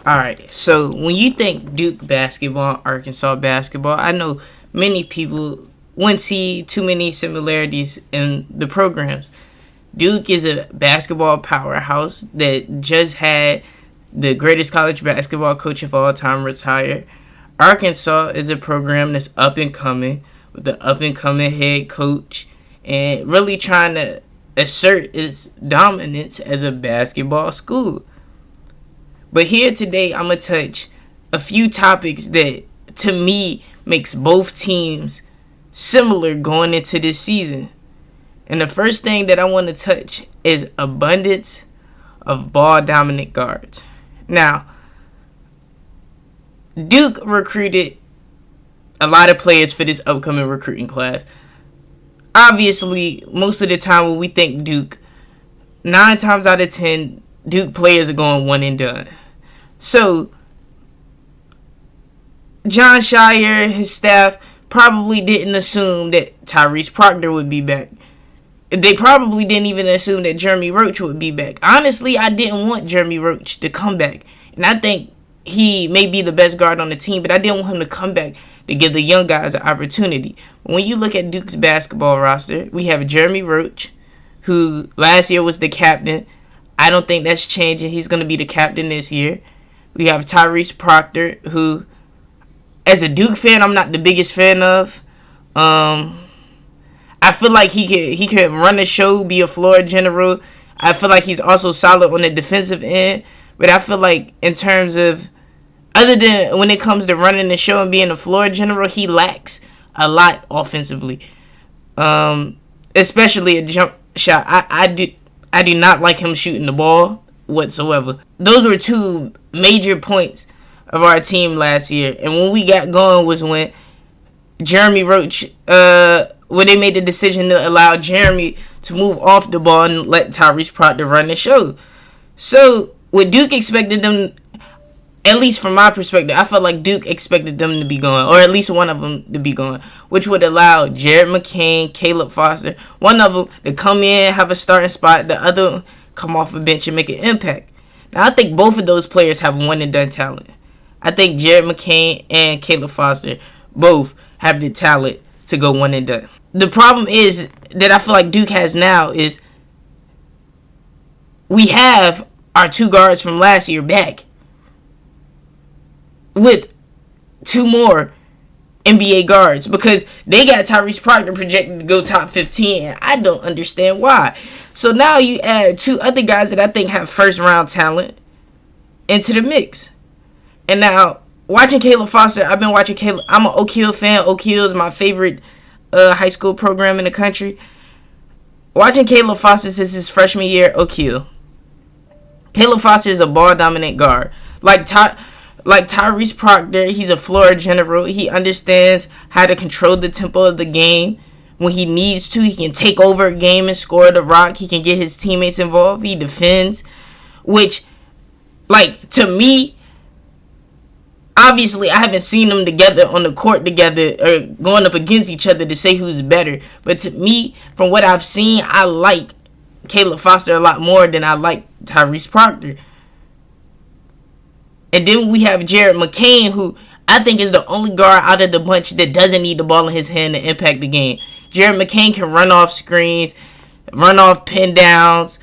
Alright, so when you think Duke basketball, Arkansas basketball, I know many people wouldn't see too many similarities in the programs. Duke is a basketball powerhouse that just had the greatest college basketball coach of all time retire. Arkansas is a program that's up and coming with the up and coming head coach and really trying to assert its dominance as a basketball school. But here today, I'm going to touch a few topics that, to me, makes both teams similar going into this season. And the first thing that I want to touch is abundance of ball-dominant guards. Now, Duke recruited a lot of players for this upcoming recruiting class. Obviously, most of the time when we think Duke, 9 times out of 10, Duke players are going one and done. So, Jon Scheyer, his staff, probably didn't assume that Tyrese Proctor would be back. They probably didn't even assume that Jeremy Roach would be back. Honestly, I didn't want Jeremy Roach to come back. And I think he may be the best guard on the team, but I didn't want him to come back to give the young guys an opportunity. When you look at Duke's basketball roster, we have Jeremy Roach, who last year was the captain. I don't think that's changing. He's going to be the captain this year. We have Tyrese Proctor, who, as a Duke fan, I'm not the biggest fan of. I feel like he can run the show, be a floor general. I feel like he's also solid on the defensive end. But I feel like in terms of, other than when it comes to running the show and being a floor general, he lacks a lot offensively. Especially a jump shot. I do not like him shooting the ball whatsoever. Those were 2 major points of our team last year. And when we got going was when Jeremy Roach, when they made the decision to allow Jeremy to move off the ball and let Tyrese Proctor run the show. So, what Duke expected them, at least from my perspective, I felt like Duke expected them to be going, or at least one of them to be going, which would allow Jared McCain, Caleb Foster, one of them to come in, have a starting spot, the other come off a bench and make an impact. Now, I think both of those players have one and done talent. I think Jared McCain and Caleb Foster both have the talent to go one and done. The problem is that I feel like Duke has now is we have our 2 guards from last year back with 2 more NBA guards because they got Tyrese Proctor projected to go top 15 and I don't understand why. So now you add 2 other guys that I think have first round talent into the mix. And now watching Caleb Foster, I've been watching Caleb. I'm an Oak Hill fan. Oak Hill is my favorite high school program in the country. Watching Caleb Foster since his freshman year at Oak Hill. Caleb Foster is a ball dominant guard. Like Tyrese Proctor, he's a floor general. He understands how to control the tempo of the game. When he needs to, he can take over a game and score the rock. He can get his teammates involved. He defends. Which, like, to me, obviously, I haven't seen them together on the court together or going up against each other to say who's better. But to me, from what I've seen, I like Caleb Foster a lot more than I like Tyrese Proctor. And then we have Jared McCain, who I think is the only guard out of the bunch that doesn't need the ball in his hand to impact the game. Jared McCain can run off screens, run off pin downs,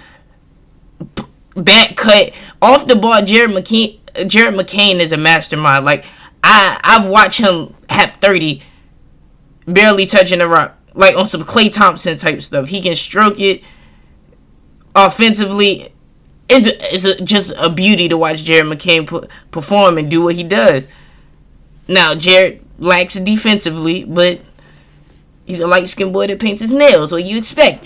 back cut. Off the ball, Jared McCain is a mastermind. Like, I've watched him have 30, barely touching the rock. Like, on some Klay Thompson type stuff. He can stroke it offensively. It's just a beauty to watch Jared McCain perform and do what he does. Now, Jared lacks defensively, but he's a light-skinned boy that paints his nails. What you expect?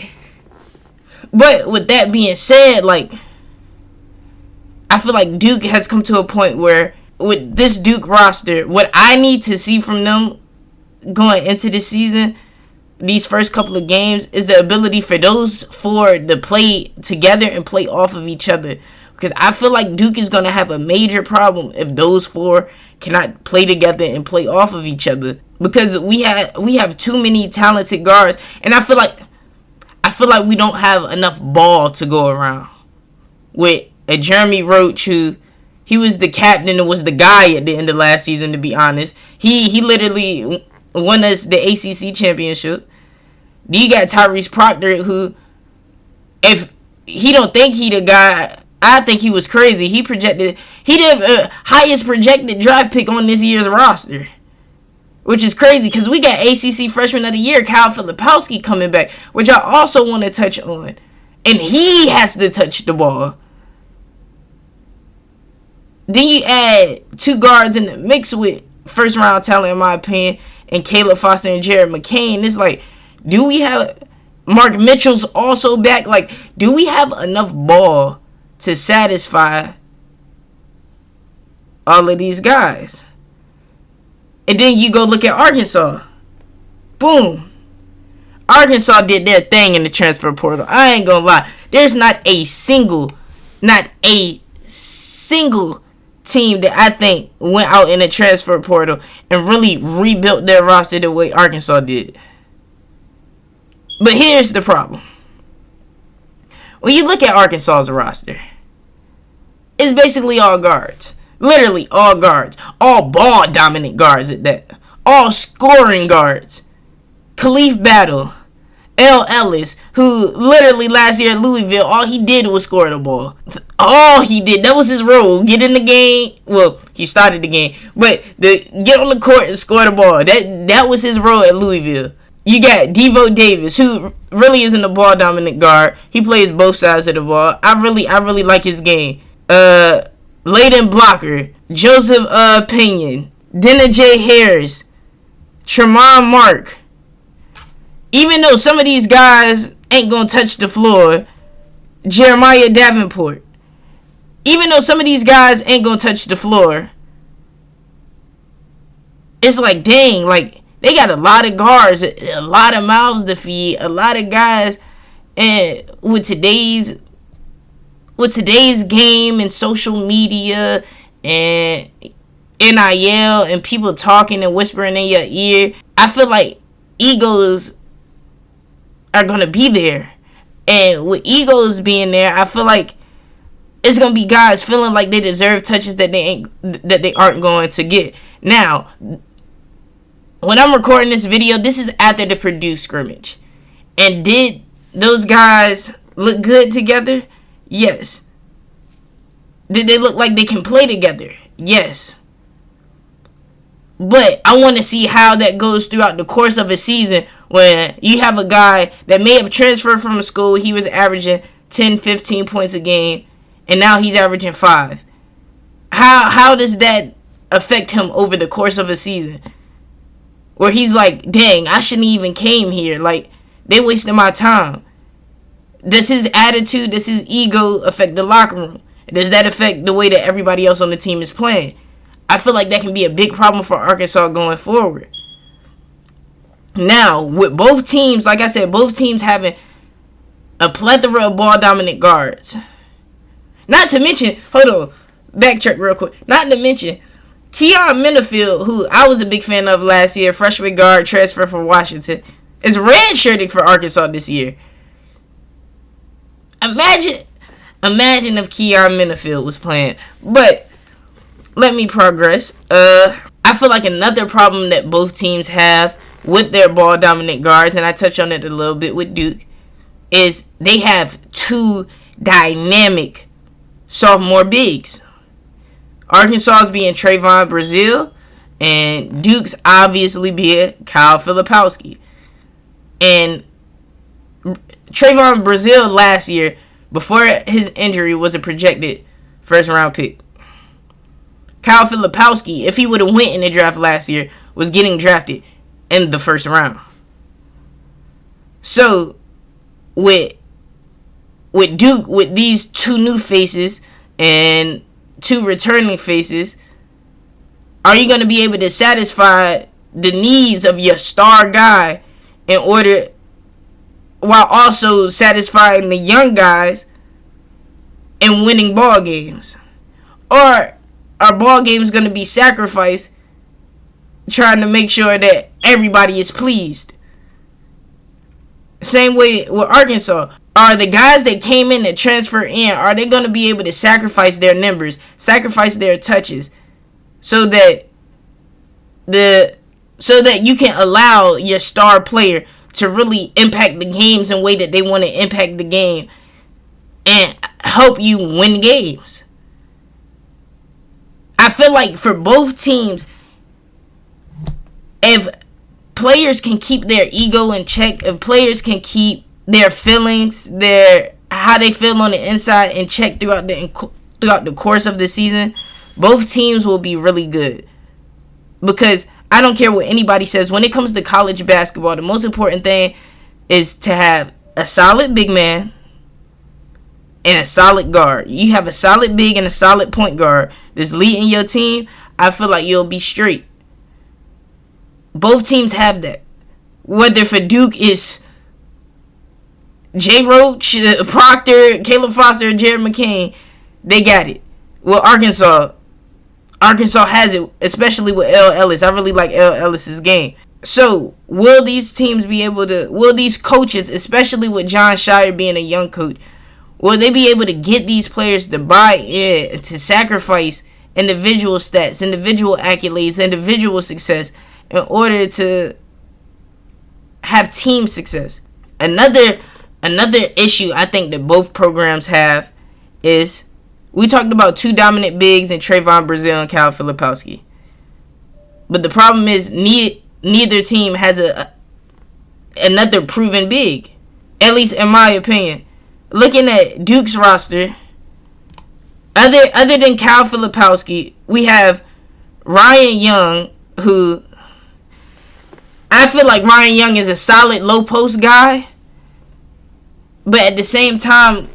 But with that being said, like, I feel like Duke has come to a point where with this Duke roster, what I need to see from them going into the season, these first couple of games, is the ability for those 4 to play together and play off of each other. Because I feel like Duke is going to have a major problem if those 4 cannot play together and play off of each other. Because we have too many talented guards, and I feel like we don't have enough ball to go around. With a Jeremy Roach who He was the captain and was the guy at the end of last season, to be honest. He literally won us the ACC championship. Then you got Tyrese Proctor, who, if he don't think he the guy, I think he was crazy. He did highest projected draft pick on this year's roster, which is crazy because we got ACC Freshman of the Year Kyle Filipowski coming back, which I also want to touch on, and he has to touch the ball. Then you add two guards in the mix with first round talent, in my opinion, and Caleb Foster and Jared McCain. It's like, do we have Mark Mitchell's also back? Like, do we have enough ball to satisfy all of these guys? And then you go look at Arkansas. Boom. Arkansas did their thing in the transfer portal. I ain't gonna lie. There's not a single team that I think went out in the transfer portal and really rebuilt their roster the way Arkansas did. But here's the problem. When you look at Arkansas's roster, it's basically all guards. Literally all guards. All ball dominant guards at that. All scoring guards. Khalif Battle. L. Ellis, who literally last year at Louisville, all he did was score the ball. All he did. That was his role. Get in the game. Well, he started the game. But get on the court and score the ball. That was his role at Louisville. You got Devo Davis, who really isn't a ball dominant guard. He plays both sides of the ball. I really like his game. Layden Blocker, Joseph Pinion, Denna J. Harris, Tremont Mark. Even though some of these guys ain't gonna touch the floor, Jeremiah Davenport. Even though some of these guys ain't gonna touch the floor, it's like, dang, like, they got a lot of guards, a lot of mouths to feed, a lot of guys, and with today's game and social media and NIL and people talking and whispering in your ear, I feel like egos are gonna be there. And with egos being there, I feel like it's gonna be guys feeling like they deserve touches that they aren't going to get. Now, when I'm recording this video, this is after the Purdue scrimmage. And did those guys look good together? Yes. Did they look like they can play together? Yes. But I want to see how that goes throughout the course of a season when you have a guy that may have transferred from a school. He was averaging 10, 15 points a game, and now he's averaging 5. How does that affect him over the course of a season? Where he's like, dang, I shouldn't even came here. Like, they wasted my time. Does his attitude, does his ego affect the locker room? Does that affect the way that everybody else on the team is playing? I feel like that can be a big problem for Arkansas going forward. Now, with both teams, like I said, both teams having a plethora of ball-dominant guards. Not to mention, hold on, backtrack real quick. Not to mention, Keon Minifield, who I was a big fan of last year, freshman guard, transfer from Washington, is redshirting for Arkansas this year. Imagine if Keon Minifield was playing. But let me progress. I feel like another problem that both teams have with their ball dominant guards, and I touched on it a little bit with Duke, is they have two dynamic sophomore bigs. Arkansas's being Trayvon Brazile, and Duke's obviously being Kyle Filipowski. And Trayvon Brazile last year, before his injury, was a projected first round pick. Kyle Filipowski, if he would have went in the draft last year, was getting drafted in the first round. So, with Duke, with these two new faces and two returning faces, are you going to be able to satisfy the needs of your star guy in order, while also satisfying the young guys and winning ball games? Or are ball games going to be sacrificed trying to make sure that everybody is pleased? Same way with Arkansas. are the guys that came in to transfer in, are they going to be able to sacrifice their numbers, sacrifice their touches, so that you can allow your star player to really impact the games in a way that they want to impact the game and help you win games. I feel like for both teams, if players can keep their ego in check, if players can keep their feelings, how they feel on the inside in check throughout the course of the season, both teams will be really good. Because I don't care what anybody says, when it comes to college basketball, the most important thing is to have a solid big man and a solid guard. You have a solid big and a solid point guard that's leading your team, I feel like you'll be straight. Both teams have that. Whether for Duke is Jay Roach, Proctor, Caleb Foster, Jared McCain, they got it. Well, Arkansas has it, especially with L. Ellis. I really like L. Ellis's game. So, will these coaches, especially with Jon Scheyer being a young coach, will they be able to get these players to buy in, to sacrifice individual stats, individual accolades, individual success in order to have team success? Another issue I think that both programs have is, we talked about two dominant bigs in Trayvon Brazile and Cal Filipowski. But the problem is neither team has another proven big. At least in my opinion. Looking at Duke's roster, other than Cal Filipowski, we have Ryan Young, who I feel like Ryan Young is a solid low post guy. But at the same time,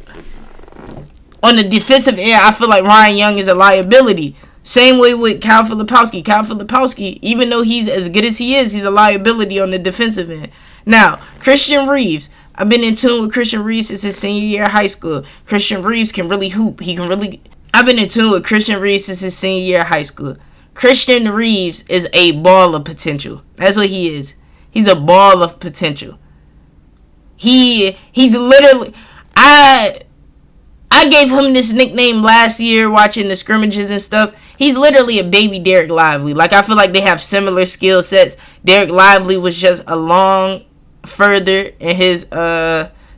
on the defensive end, I feel like Ryan Young is a liability. Same way with Cal Filipowski. Cal Filipowski, even though he's as good as he is, he's a liability on the defensive end. Now, Christian Reeves. I've been in tune with Christian Reeves since his senior year of high school. Christian Reeves can really hoop. I've been in tune with Christian Reeves since his senior year of high school. Christian Reeves is a ball of potential. That's what he is. He's a ball of potential. He's literally... I gave him this nickname last year watching the scrimmages and stuff. He's literally a baby Derek Lively. Like, I feel like they have similar skill sets. Derek Lively was just along further in his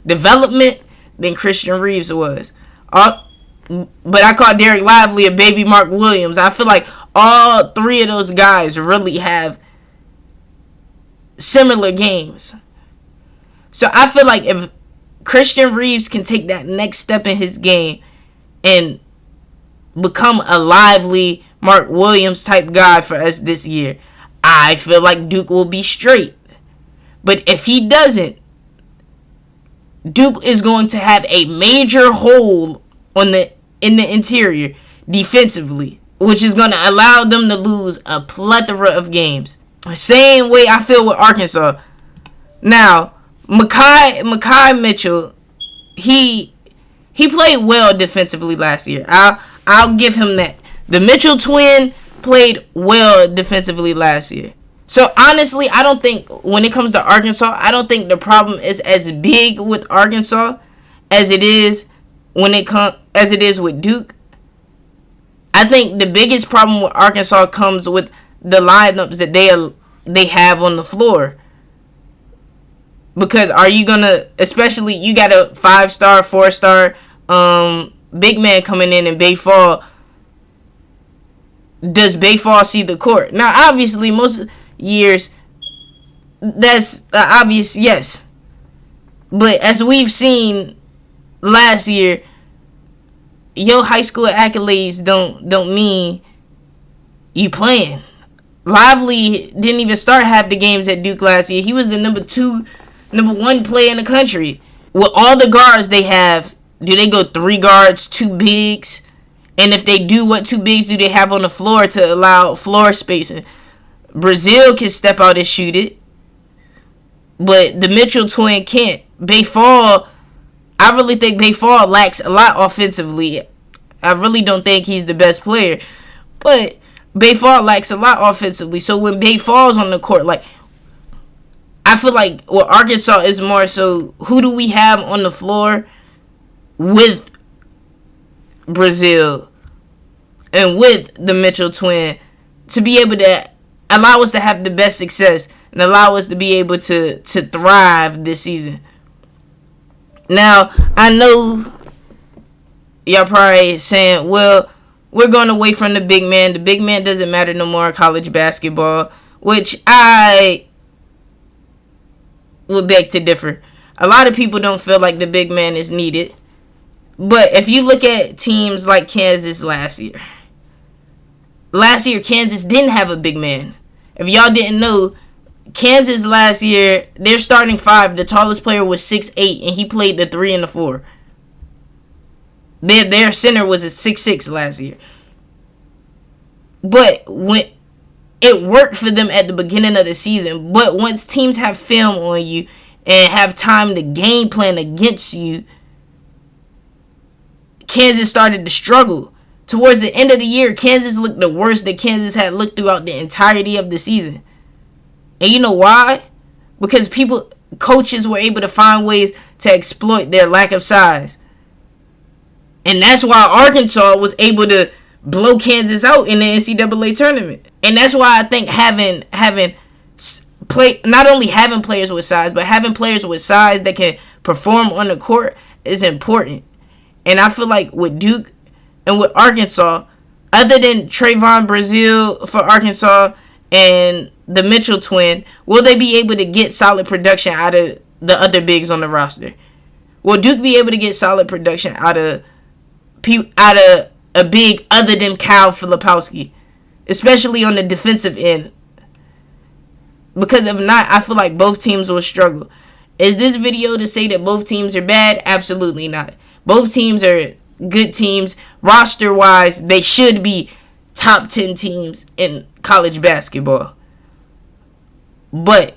development than Christian Reeves was. But I call Derek Lively a baby Mark Williams. I feel like all three of those guys really have similar games. So I feel like if Christian Reeves can take that next step in his game and become a lively Mark Williams type guy for us this year, I feel like Duke will be straight. But if he doesn't, Duke is going to have a major hole in the interior defensively, which is going to allow them to lose a plethora of games. Same way I feel with Arkansas. Now, Makai Mitchell, he played well defensively last year. I'll give him that. The Mitchell twin played well defensively last year. So honestly, I don't think when it comes to Arkansas, I don't think the problem is as big with Arkansas as it is with Duke. I think the biggest problem with Arkansas comes with the lineups that they have on the floor. Because are you gonna, especially you got a 5-star, 4-star big man coming in and Bay Fall. Does Bay Fall see the court? Now, obviously, most years that's obvious, yes. But as we've seen last year, your high school accolades don't mean you playing. Lively didn't even start half the games at Duke last year. He was the number one player in the country. With all the guards they have, do they go 3 guards, 2 bigs? And if they do, what 2 bigs do they have on the floor to allow floor spacing? Brazile can step out and shoot it, but the Mitchell twin can't. Bay Fall, I really think Bay Fall lacks a lot offensively. I really don't think he's the best player, but Bay Fall lacks a lot offensively. So when Bay Fall's on the court, like, I feel like with Arkansas is more so who do we have on the floor with Brazile and with the Mitchell twin to be able to allow us to have the best success and allow us to be able to thrive this season. Now, I know y'all probably saying, well, we're going away from the big man. The big man doesn't matter no more in college basketball, which I would beg to differ. A lot of people don't feel like the big man is needed. But if you look at teams like Kansas last year, Kansas didn't have a big man. If y'all didn't know, Kansas last year, their starting five, the tallest player was 6'8", and he played the 3 and the 4. Their center was a 6'6" last year. But when it worked for them at the beginning of the season, but once teams have film on you and have time to game plan against you, Kansas started to struggle. Towards the end of the year, Kansas looked the worst that Kansas had looked throughout the entirety of the season. And you know why? Because coaches were able to find ways to exploit their lack of size. And that's why Arkansas was able to blow Kansas out in the NCAA tournament. And that's why I think not only having players with size, but having players with size that can perform on the court is important. And I feel like with Duke and with Arkansas, other than Trayvon Brazile for Arkansas and the Mitchell twin, will they be able to get solid production out of the other bigs on the roster? Will Duke be able to get solid production out of a big other than Kyle Filipowski, especially on the defensive end? Because if not, I feel like both teams will struggle. Is this video to say that both teams are bad? Absolutely not. Both teams are good teams. Roster-wise, they should be top 10 teams in college basketball. But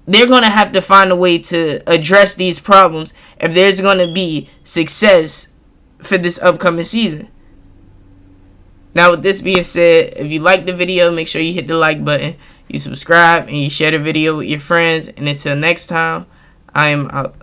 they're going to have to find a way to address these problems if there's going to be success for this upcoming season. Now, with this being said, if you like the video, make sure you hit the like button, you subscribe, and you share the video with your friends. And until next time, I am out.